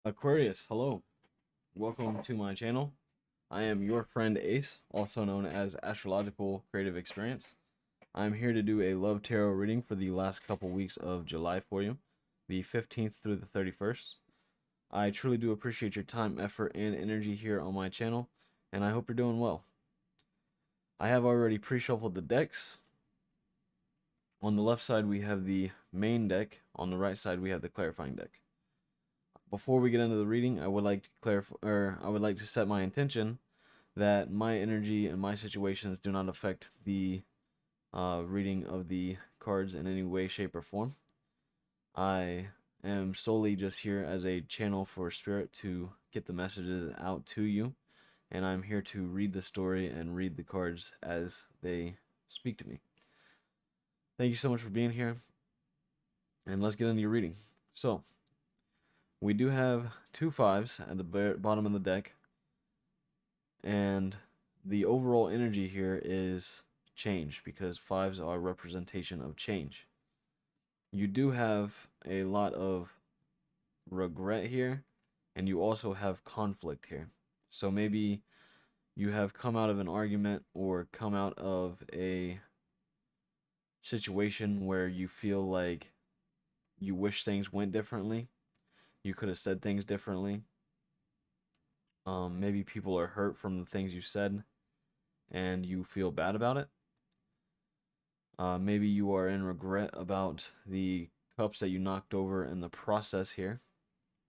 Aquarius, hello. Welcome to my channel. I am your friend Ace, also known as Astrological Creative Experience. I'm here to do a love tarot reading for the last couple weeks of July for you, the 15th through the 31st. I truly do appreciate your time, effort, and energy here on my channel, and I hope you're doing well. I have already pre-shuffled the decks. On the left side, we have the main deck. On the right side, we have the clarifying deck. Before we get into the reading, I would like to clarify, or I would like to set my intention that my energy and my situations do not affect the reading of the cards in any way, shape, or form. I am solely just here as a channel for spirit to get the messages out to you, and I'm here to read the story and read the cards as they speak to me. Thank you so much for being here, and let's get into your reading. So, we do have two fives at the bottom of the deck, and the overall energy here is change because fives are a representation of change. You do have a lot of regret here, and you also have conflict here. So maybe you have come out of an argument or come out of a situation where you feel like you wish things went differently. You could have said things differently. Maybe people are hurt from the things you said and you feel bad about it. Maybe you are in regret about the cups that you knocked over in the process here.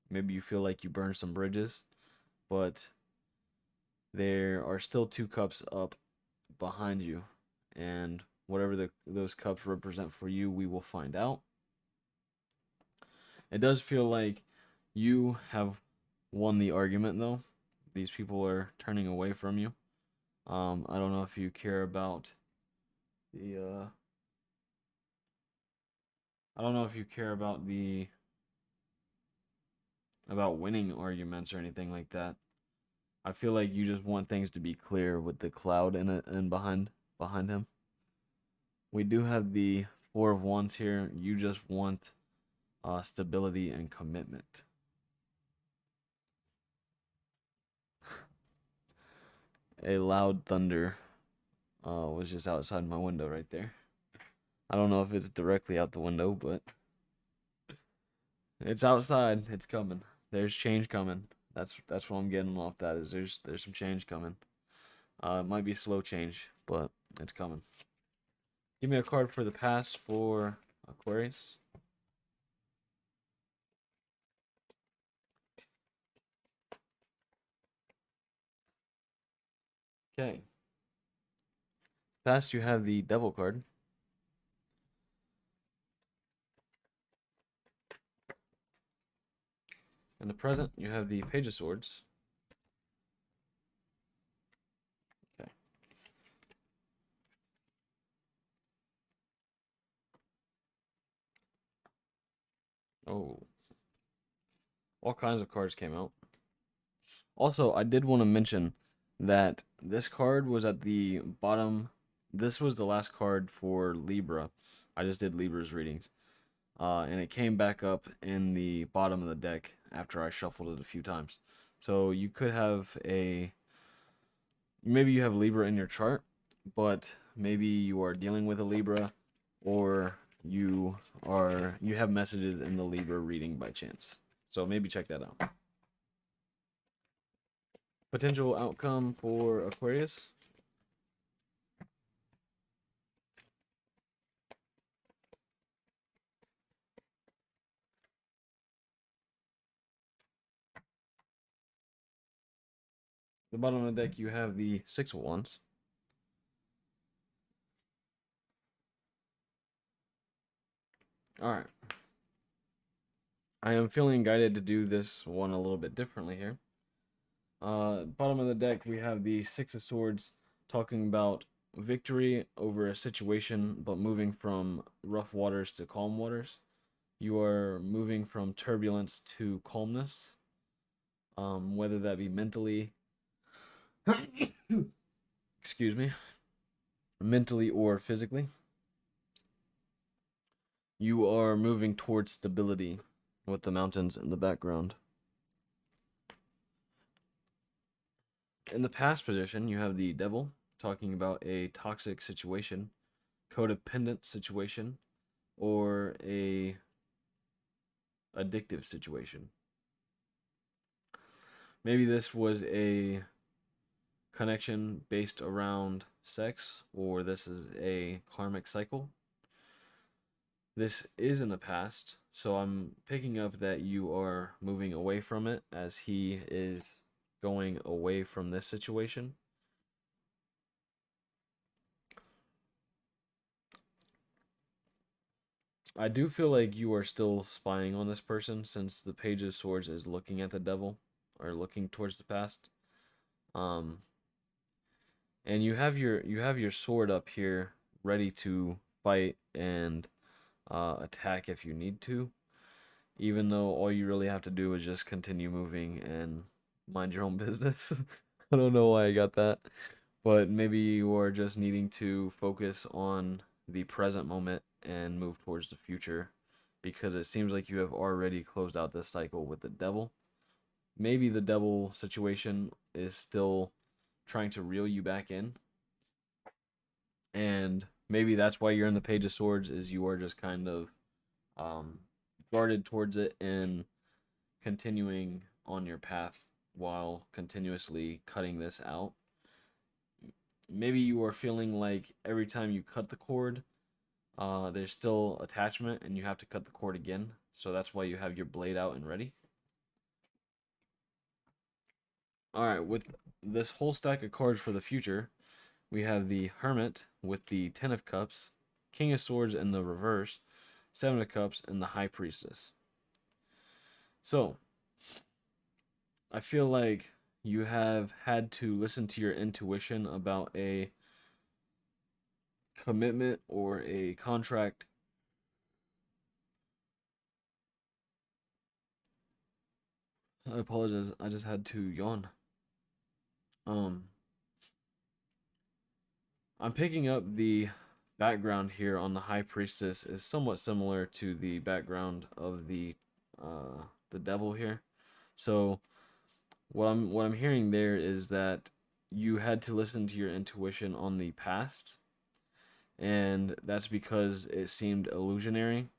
Maybe you feel like you burned some bridges, but there are still two cups up behind you. And whatever those cups represent for you, we will find out. It does feel like you have won the argument, though. These people are turning away from you. I don't know if you care about the I don't know if you care about about winning arguments or anything like that. I feel like you just want things to be clear with the cloud in it and behind him. We do have the Four of Wands here. You just want stability and commitment. A loud thunder was just outside my window right there. I don't know if it's directly out the window, but it's outside. It's coming. There's change coming. That's what I'm getting off that is there's some change coming. It might be slow change, but it's coming. Give me a card for the past for Aquarius. Okay. Past, you have the Devil card. In the present, you have the Page of Swords. Okay. Oh. All kinds of cards came out. Also, I did want to mention that this card was at the bottom. This was the last card for Libra. I just did Libra's readings. And it came back up in the bottom of the deck after I shuffled it a few times. So you could have maybe you have Libra in your chart, but maybe you are dealing with a Libra, or you have messages in the Libra reading by chance. So maybe check that out. Potential outcome for Aquarius. The bottom of the deck, you have the Six of Wands. All right. I am feeling guided to do this one a little bit differently here. Bottom of the deck, we have the Six of Swords talking about victory over a situation, but moving from rough waters to calm waters. You are moving from turbulence to calmness, whether that be mentally, excuse me, mentally or physically. You are moving towards stability with the mountains in the background. In the past position, you have the devil talking about a toxic situation, codependent situation, or a addictive situation. Maybe this was a connection based around sex, or this is a karmic cycle. This is in the past, so I'm picking up that you are moving away from it as he is going away from this situation. I do feel like you are still spying on this person since the Page of Swords is looking at the devil or looking towards the past. Um, and you have your sword up here ready to fight and attack if you need to, even though all you really have to do is just continue moving and mind your own business. I don't know why I got that, but maybe you are just needing to focus on the present moment and move towards the future because it seems like you have already closed out this cycle with the devil. Maybe the devil situation is still trying to reel you back in, and maybe that's why you're in the Page of Swords is you are just kind of um, guarded towards it and continuing on your path while continuously cutting this out. Maybe you are feeling like every time you cut the cord, there's still attachment and you have to cut the cord again. So that's why you have your blade out and ready. All right, with this whole stack of cards for the future, we have the Hermit with the Ten of Cups, King of Swords in the reverse, Seven of Cups, and the High Priestess. So, I feel like you have had to listen to your intuition about a commitment or a contract. I apologize. I just had to yawn. Um, I'm picking up the background here on the High Priestess is somewhat similar to the background of the devil here. So what I'm hearing there is that you had to listen to your intuition on the past, and that's because it seemed illusionary.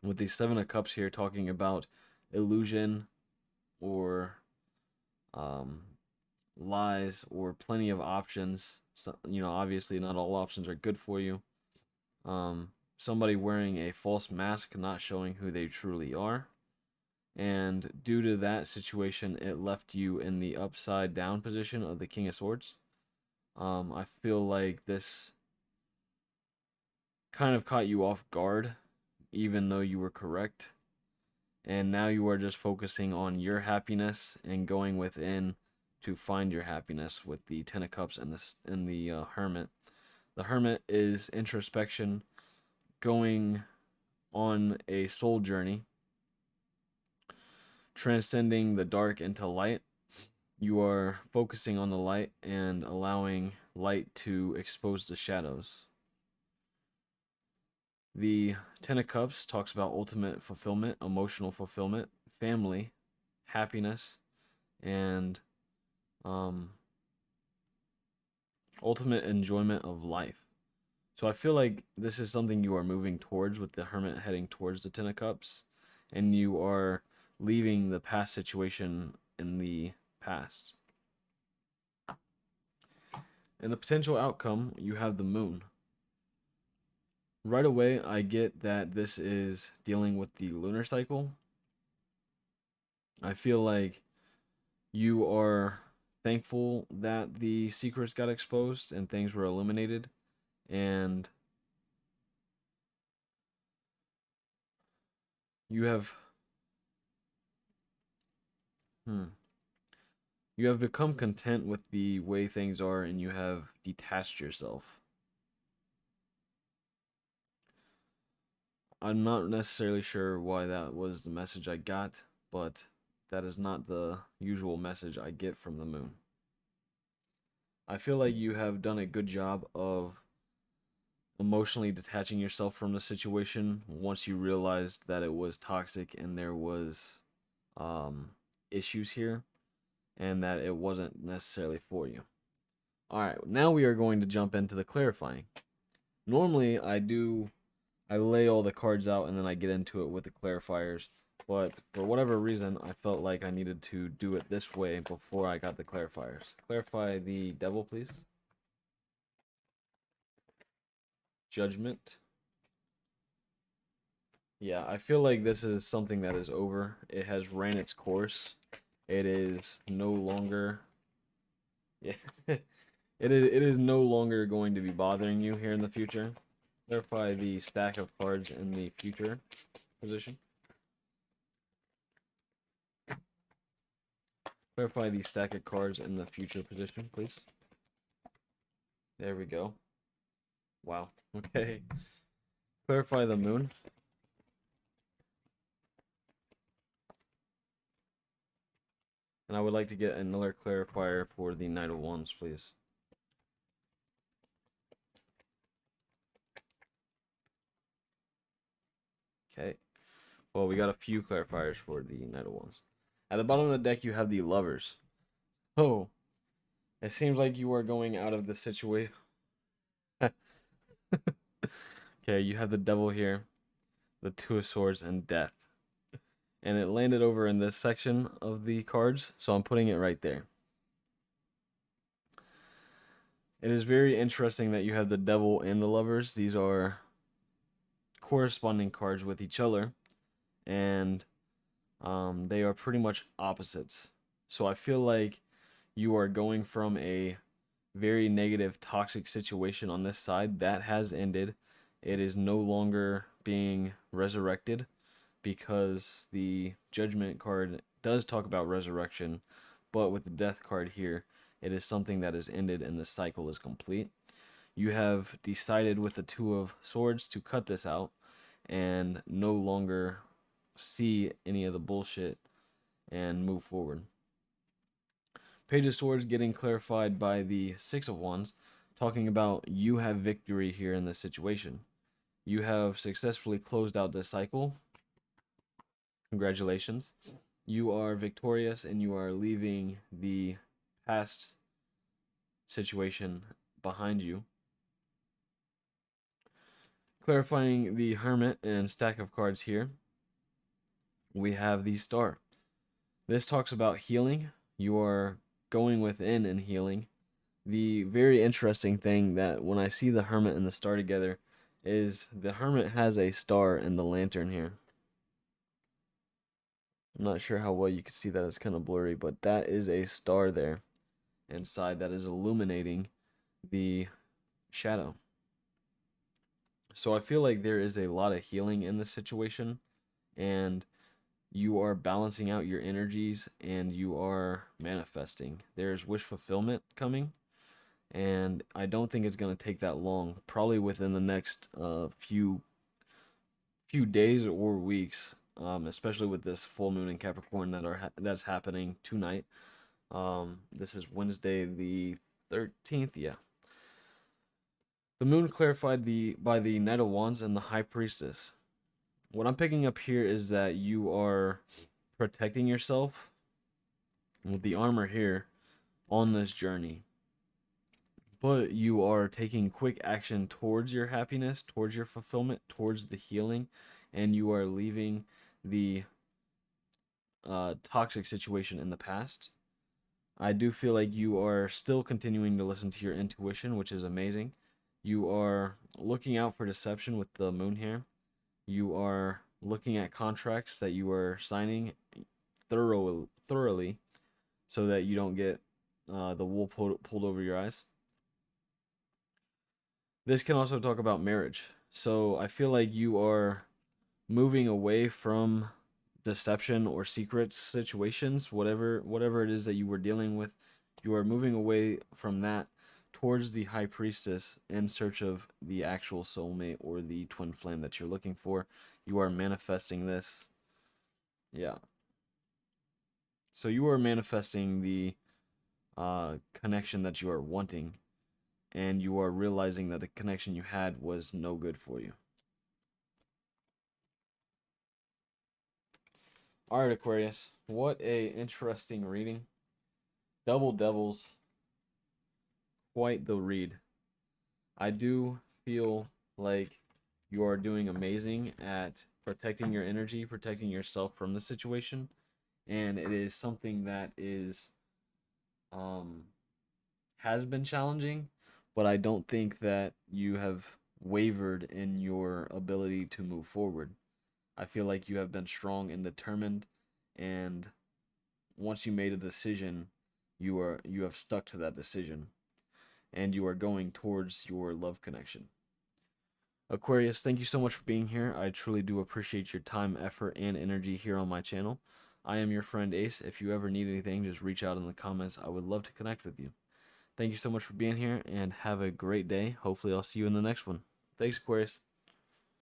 With the Seven of Cups here talking about illusion or um, lies or plenty of options. So, obviously not all options are good for you. Somebody wearing a false mask, not showing who they truly are. And due to that situation, it left you in the upside down position of the King of Swords. I feel like this kind of caught you off guard, even though you were correct. And now you are just focusing on your happiness and going within to find your happiness with the Ten of Cups and the Hermit. The Hermit is introspection, going on a soul journey, transcending the dark into light. You are focusing on the light and allowing light to expose the shadows. The Ten of Cups talks about ultimate fulfillment, emotional fulfillment, family, happiness, and um, ultimate enjoyment of life. So I feel like this is something you are moving towards with the Hermit heading towards the Ten of Cups, and you are leaving the past situation in the past. And the potential outcome, you have the Moon. Right away, I get that this is dealing with the lunar cycle. I feel like you are thankful that the secrets got exposed and things were illuminated, and you have hmm, you have become content with the way things are and you have detached yourself. I'm not necessarily sure why that was the message I got, but that is not the usual message I get from the Moon. I feel like you have done a good job of emotionally detaching yourself from the situation once you realized that it was toxic and there was um, issues here. and that it wasn't necessarily for you. All right, now we are going to jump into the clarifying. Normally, I lay all the cards out and then I get into it with the clarifiers, but for whatever reason, I felt like I needed to do it this way before I got the clarifiers. Clarify the devil, please. Judgment. Yeah, I feel like this is something that is over. It has ran its course. It is no longer, yeah, it is no longer going to be bothering you here in the future. Clarify the stack of cards in the future position. Clarify the stack of cards in the future position, please. There we go. Wow. Okay. Clarify the moon. And I would like to get another clarifier for the Knight of Wands, please. Okay. Well, we got a few clarifiers for the Knight of Wands. At the bottom of the deck, you have the Lovers. Oh, it seems like you are going out of the situation. Okay, you have the Devil here, the Two of Swords, and Death. And it landed over in this section of the cards, so I'm putting it right there. It is very interesting that you have the Devil and the Lovers. These are corresponding cards with each other, and they are pretty much opposites. So I feel like you are going from a very negative, toxic situation on this side that has ended. It is no longer being resurrected because the Judgment card does talk about resurrection, but with the Death card here, it is something that is ended and the cycle is complete. You have decided with the Two of Swords to cut this out and no longer see any of the bullshit and move forward. Page of Swords getting clarified by the Six of Wands, talking about you have victory here in this situation. You have successfully closed out this cycle. Congratulations. You are victorious and you are leaving the past situation behind you. Clarifying the Hermit and stack of cards here, we have the Star. This talks about healing. You are going within and healing. The very interesting thing that when I see the Hermit and the Star together is the Hermit has a star in the lantern here. I'm not sure how well you can see that, it's kind of blurry, but that is a star there inside that is illuminating the shadow. So I feel like there is a lot of healing in this situation, and you are balancing out your energies and you are manifesting. There's wish fulfillment coming, and I don't think it's going to take that long. Probably within the next few days or weeks, especially with this full moon in Capricorn that's happening tonight. This is Wednesday the 13th. Yeah. The moon clarified by the Knight of Wands and the High Priestess. What I'm picking up here is that you are protecting yourself with the armor here on this journey. But you are taking quick action towards your happiness, towards your fulfillment, towards the healing, and you are leaving the toxic situation in the past. I do feel like you are still continuing to listen to your intuition, which is amazing. You are looking out for deception with the moon here. You are looking at contracts that you are signing thoroughly so that you don't get the wool pulled over your eyes. This can also talk about marriage. So I feel like you are moving away from deception or secrets situations, whatever it is that you were dealing with. You are moving away from that towards the High Priestess in search of the actual soulmate or the twin flame that you're looking for. You are manifesting this. Yeah. So you are manifesting the connection that you are wanting, and you are realizing that the connection you had was no good for you. All right, Aquarius. What a interesting reading. Double Devils, quite the read. I do feel like you are doing amazing at protecting your energy, protecting yourself from the situation, and it is something that is um has been challenging, but I don't think that you have wavered in your ability to move forward. I feel like you have been strong and determined, and once you made a decision, you have stuck to that decision, and you are going towards your love connection. Aquarius, thank you so much for being here. I truly do appreciate your time, effort, and energy here on my channel. I am your friend Ace. If you ever need anything, just reach out in the comments. I would love to connect with you. Thank you so much for being here and have a great day. Hopefully, I'll see you in the next one. Thanks, Aquarius.